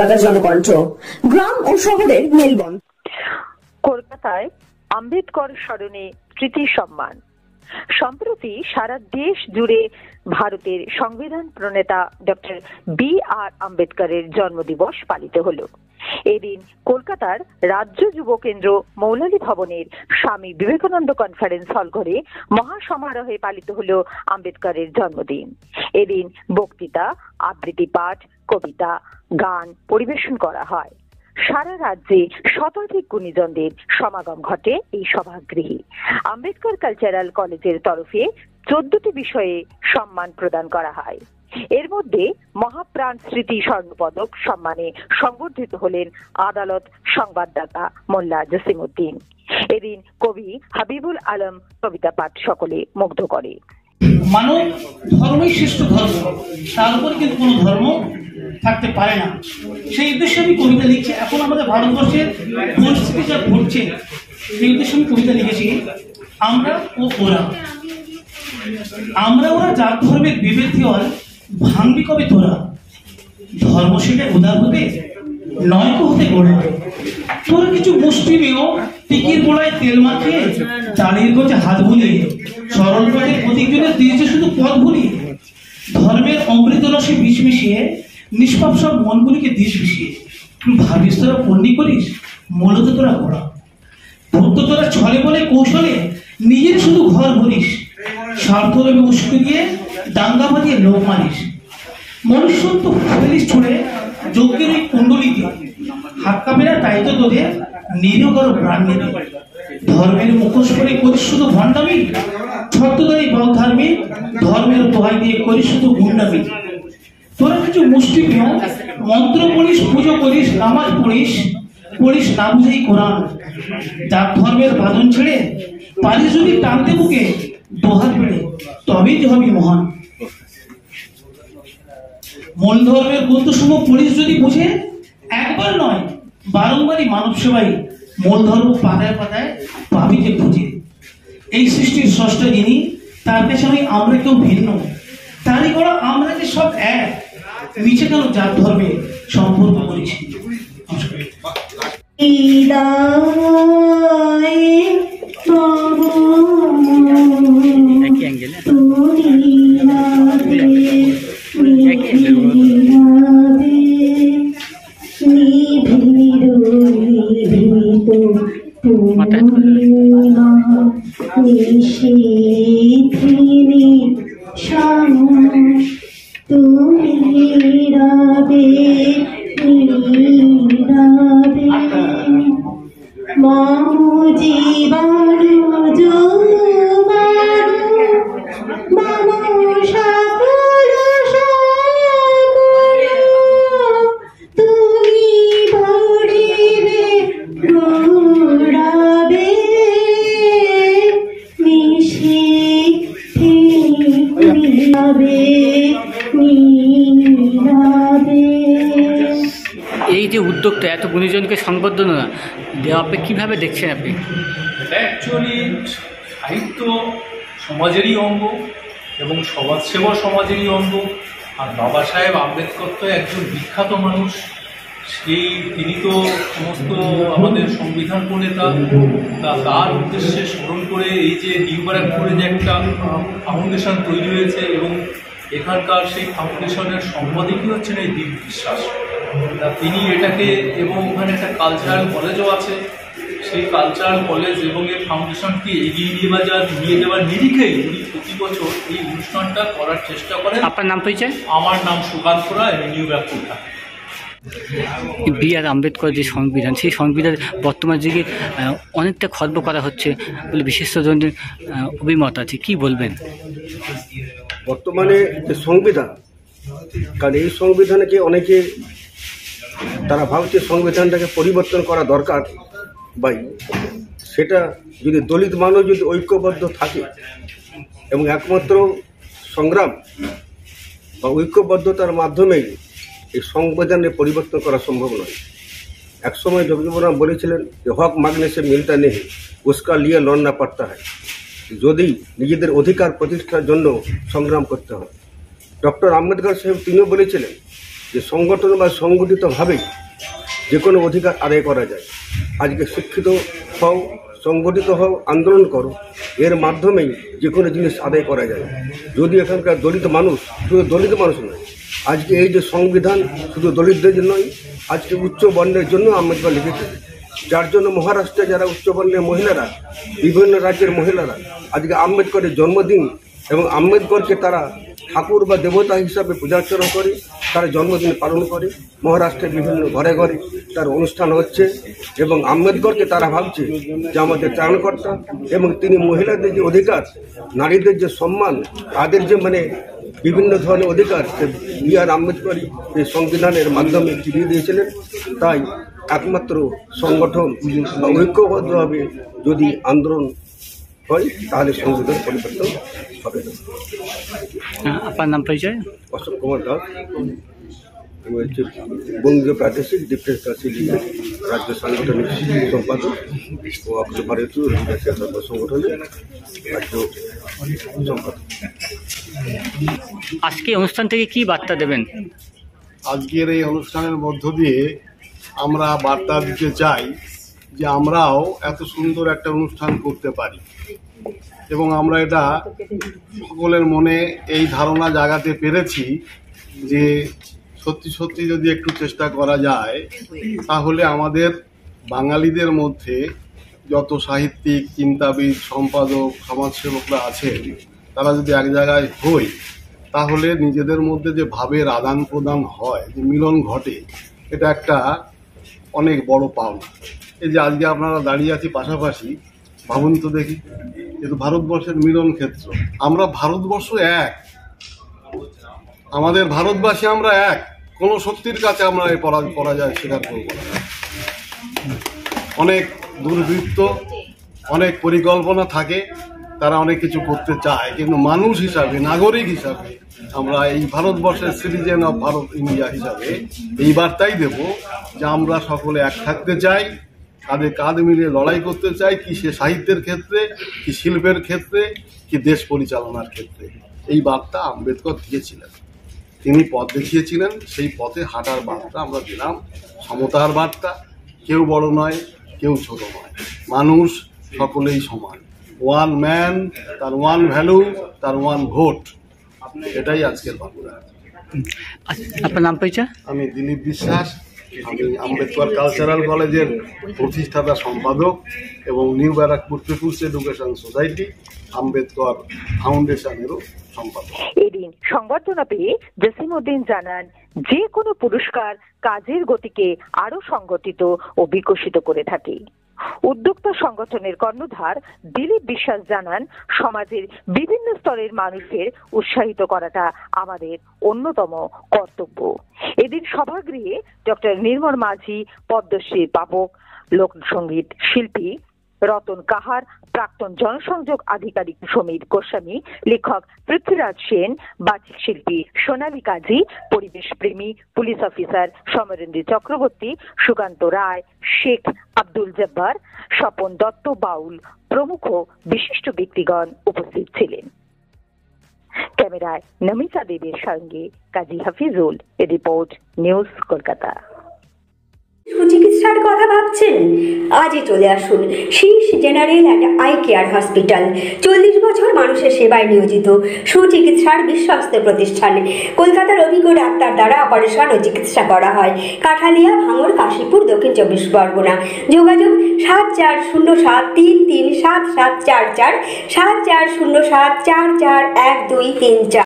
কলকাতা জনকণ্ঠ, গ্রাম ও শহরের মেলবন্ধন। কলকাতায় আম্বেদকর স্মরণে স্মৃতি সম্মান। সম্প্রতি সারা দেশ জুড়ে ভারতের সংবিধান প্রণেতা ডক্টর বি.আর. আম্বেদকরের জন্মদিবস পালিত হলো। এদিন কলকাতার রাজ্য যুব কেন্দ্র মৌলালী ভবনের স্বামী বিবেকানন্দ কনফারেন্স হল ঘরে মহাসমারোহে পালিত হলো আম্বেদকরের জন্মদিন। এদিন বক্তৃতা, আবৃত্তি পাঠ, কবিতা, গান পরিবেশন করা হয়। সারা রাজ্যে শতাধিক গুণীজনদের সমাগম ঘটে এই সভাগৃহে। আম্বেদকর কালচারাল কলেজের তরফে 14টি বিষয়ে সম্মান প্রদান করা হয়। এর মধ্যে মহাপ্রাণ স্মৃতি স্বর্ণপদক সম্মানে সংবর্ধিত হলেন আদালত সংবাদদাতা মোল্লা জসিমউদ্দিন। এদিন কবি হাবিবুল আলম কবিতা পাঠ সকলে মুগ্ধ করে। মানব ধর্মই শ্রেষ্ঠ ধর্ম, তার উপর কিন্তু কোনো ধর্ম থাকতে পারে না। সেই উদ্দেশ্যে আমি কবিতা লিখছি। এখন আমাদের ভারতবর্ষের পরিস্থিতি যা ঘটছে, সেই উদ্দেশ্যে আমি কবিতা লিখেছি। আমরা ও ওরা, আমরা ওরা জাত ধর্মের বিভেদ হয় ভাঙবি কবে তোরা, ধর্ম সেটা উদার হতে নয়কো হতে গোড়া। তোরা কিছু মুষ্টি মেয়েও টিকির গোড়ায় তেল মাখিয়ে চালের গোছে হাত বুলিয়ে সরল পথে প্রতিজনের দিয়েছে শুধু পথ ভুলিয়ে। ধর্মের অমৃত রসে বিষ মিশিয়ে নিষ্পাপ সব মনগুলিকে দিশ মিশিয়ে। ভাবিস তোরা পণ্ডিত করিস, মূলত তোরা গোড়া। ভক্ত তোরা ছলে বলে কৌশলে নিজের শুধু ঘর ভরিস, স্বার্থ রবি উস্কে দিয়ে দাঙ্গা বাঁধিয়ে লোক মারিস। মনুষ্যত্ব ফেলিস ছুড়ে যজ্ঞের ওই কুণ্ডলিতে, হাত কাপে না তাই তো তোদের নিরীহ কারো প্রাণ নেবে। ধর্মের মুখোশ করে করিস শুধু ভণ্ডামি, ছত্রধারী বল ধার্মিক ধর্মের দোহাই দিয়ে করিস শুধু গুন্ডামি। তোরা কিছু মুষ্টি পেও মন্ত্র পড়িস, পুজো করিস, নামাজ পড়িস, পড়িস না বুঝেই কোরআন। জাত ধর্মের বাঁধন ছেড়ে পারিস যদি টানতে বুকে দোহাত বেড়ে, তবেই যে হবি মহান। মূল ধর্মের গ্রন্থসমূহ পড়িস যদি বুঝে, একবার নয় বারংবারই মানব সেবাই মূল ধর্ম পাতায় পাতায় পাবি যে খুঁজে। এই সৃষ্টির স্রষ্টা যিনি, তার পেছনে আমরা কেউ ভিন্ন, তারই করা আমরা যে সব এক। নিচে কেন জাত ধর্মে সম্পর্ক করিস। এই যে উদ্যোগটা এত গুণীজনকে সংবর্ধনা দেওয়া, আপনি কীভাবে দেখছেন? আপনি এটা অ্যাকচুয়ালি সাহিত্য সমাজেরই অঙ্গ এবং সমাজসেবা সমাজেরই অঙ্গ। আর বাবা সাহেব আম্বেদকর তো একজন বিখ্যাত মানুষ, তিনি তো সমস্ত আমাদের সংবিধান প্রণেতা। তার উদ্দেশ্যে স্মরণ করে এই যে নিউ ব্যারাকপুরে যে একটা ফাউন্ডেশন তৈরি হয়েছে এবং এখানকার সেই ফাউন্ডেশনের সম্পাদকই হচ্ছেন এই দীপ বিশ্বাস। তিনি এটাকে, এবং ওখানে একটা কালচারাল কলেজও আছে, সেই কালচারাল কলেজ এবং এই ফাউন্ডেশনকে এগিয়ে নিয়ে যাওয়ার নিরিখেই উনি প্রতি বছর এই অনুষ্ঠানটা করার চেষ্টা করেন। আপনার নাম পরিচয়? আমার নাম সুকান্ত রায়, আমি নিউ ব্যারাকপুর থাকি। বি.আর. আম্বেদকর যে সংবিধান, সেই সংবিধান বর্তমান যুগে অনেকটা খর্ব করা হচ্ছে বলে বিশেষজনদের অভিমত আছে, কি বলবেন? বর্তমানে যে সংবিধান, কারণ এই সংবিধানকে অনেকে তারা ভাবছে সংবিধানটাকে পরিবর্তন করা দরকার, বা সেটা যদি দলিত মানুষ যদি ঐক্যবদ্ধ থাকে এবং একমাত্র সংগ্রাম বা ঐক্যবদ্ধতার মাধ্যমেই এই সংবিধানের পরিবর্তন করা সম্ভব নয়। একসময় জগজীবনরাম বলেছিলেন যে হক মাগনে সে মিলতা নেই, উসকা লিয়ে লড়না পড়তা হয়। যদি নিজেদের অধিকার প্রতিষ্ঠার জন্য সংগ্রাম করতে হয়। ডক্টর আম্বেদকর সাহেব তিনিও বলেছিলেন যে সংগঠন বা সংগঠিতভাবেই যে কোনো অধিকার আদায় করা যায়। আজকে শিক্ষিত হও, সংগঠিত হও, আন্দোলন করো, এর মাধ্যমেই যে কোনো জিনিস আদায় করা যায়। যদি এখানকার দলিত মানুষ, শুধু দলিত মানুষ নয়, আজকে এই যে সংবিধান শুধু দলিতদের নয়, আজকে উচ্চ বর্ণের জন্য আম্বেদকর লিখেছেন, যার জন্য মহারাষ্ট্রে যারা উচ্চ বর্ণের মহিলারা, বিভিন্ন রাজ্যের মহিলারা আজকে আম্বেদকরের জন্মদিন এবং আম্বেদকরকে তারা ঠাকুর বা দেবতা হিসাবে পূজার্চনা করে, তারা জন্মদিন পালন করে। মহারাষ্ট্রের বিভিন্ন ঘরে ঘরে তার অনুষ্ঠান হচ্ছে এবং আম্বেদকরকে তারা ভাবছে যে আমাদের ত্রাণকর্তা, এবং তিনি মহিলাদের যে অধিকার, নারীদের যে সম্মান, তাদের যে বিভিন্ন ধরনের অধিকার বি আর আম্বেদকর এই সংবিধানের মাধ্যমে ফিরিয়ে দিয়েছিলেন। তাই একমাত্র সংগঠন বা ঐক্যবদ্ধভাবে যদি আন্দোলন হয় তাহলে সংবিধান পরিবর্তন হবে না। আপনার নাম পরিচয়? অশোক কুমার দাস, আমি হচ্ছে বঙ্গীয় প্রাদেশিক ডিফেন্স লীগের রাজ্য সাংগঠনিক সম্পাদক ও অখিল ভারতীয় সংগঠনের রাজ্য সম্পাদক। আজকে অনুষ্ঠান থেকে কি বার্তা দেবেন? আজকের এই অনুষ্ঠানের মধ্য দিয়ে আমরা বার্তা দিতে চাই যে আমরাও এত সুন্দর একটা অনুষ্ঠান করতে পারি, এবং আমরা এটা সকলের মনে এই ধারণা জাগাতে পেরেছি যে সত্যি সত্যি যদি একটু চেষ্টা করা যায় তাহলে আমাদের বাঙালিদের মধ্যে যত সাহিত্যিক, চিন্তাবিদ, সম্পাদক, সমাজসেবকরা আছেন, তারা যদি এক জায়গায় হই তাহলে নিজেদের মধ্যে যে ভাবের আদান প্রদান হয়, যে মিলন ঘটে, এটা একটা অনেক বড় পাওনা। এই যে আজকে আপনারা দাঁড়িয়ে আছি পাশাপাশি, ভাবুন তো দেখি, কিন্তু ভারতবর্ষের মিলন ক্ষেত্র, আমরা ভারতবর্ষ এক, আমাদের ভারতবাসী আমরা এক, কোনো শক্তির কাছে আমরা এই পরাজয় স্বীকার করব না। অনেক দুর্বৃত্ত, অনেক পরিকল্পনা থাকে, তারা অনেক কিছু করতে চায়, কিন্তু মানুষ হিসাবে, নাগরিক হিসাবে আমরা এই ভারতবর্ষের সিটিজেন অফ ভারত ইন্ডিয়া হিসাবে এই বার্তাই দেব যে আমরা সকলে এক থাকতে চাই, কাঁধে কাঁধ মিলিয়ে লড়াই করতে চাই, কি সে সাহিত্যের ক্ষেত্রে, কি শিল্পের ক্ষেত্রে, কি দেশ পরিচালনার ক্ষেত্রে। এই বার্তা আম্বেদকর দিয়েছিলেন, তিনি পথ দেখিয়েছিলেন, সেই পথে হাঁটার বার্তা আমরা দিলাম। সমতার বার্তা, কেউ বড় নয়, কেউ ছোট নয়, মানুষ সকলেই সমান, ওয়ান ম্যান, তার ওয়ান ভ্যালু, তার ওয়ান ভোট, এটাই আজকের বার্তা। আপনার নাম পরিচয়? আমি দিলীপ বিশ্বাস, আমি আম্বেদকর কালচারাল কলেজের প্রতিষ্ঠাতা সম্পাদক এবং new Barrackpore people's education society Ambedkar ফাউন্ডেশনেরও সম্পাদক। এদিন সংবর্ধনা পেয়ে জসিমউদ্দিন জানান, যে কোনো পুরস্কার কাজের গতিকে আরো সংগঠিত ও বিকশিত করে থাকে। উদ্যোক্তা সংগঠনের কর্ণধার দিলীপ বিশ্বাস জানান, সমাজের বিভিন্ন স্তরের মানুষের উৎসাহিত করাটা আমাদের অন্যতম কর্তব্য। এদিন সভাগৃহে ডক্টর নির্মল মাঝি, পদ্মশ্রী পাবক, লোকসঙ্গীত শিল্পী রতন কাহার, প্রাক্তন জনসংযোগ আধিকারিক সমীর গোস্বামী, লেখক পৃথ্বীরাজ সেন, বাচিক শিল্পী সোনালী কাজী, পরিবেশ প্রেমী পুলিশ অফিসার সমরেন্দ্র চক্রবর্তী, সুকান্ত রায়, শেখ আব্দুল জব্বার, স্বপন দত্ত বাউল প্রমুখ বিশিষ্ট ব্যক্তিগণ উপস্থিত ছিলেন। ক্যামেরায় নমিতা দেবের সঙ্গে কাজী হাফিজুল, রিপোর্ট নিউজ কলকাতা। সুচিকিৎসার কথা ভাবছেন? আজই চলে আসুন শীর্ষ general and eye care hospital. 40 বছর মানুষের সেবায় নিয়োজিত সুচিকিৎসার বিশ্বস্ত প্রতিষ্ঠান। কলকাতার অভিজ্ঞ ডাক্তার দ্বারা অপারেশন ও চিকিৎসা করা হয়। কাঠালিয়া, ভাঙড়, কাশীপুর, দক্ষিণ 24 পরগনা। যোগাযোগ 7407337744, 7407441234।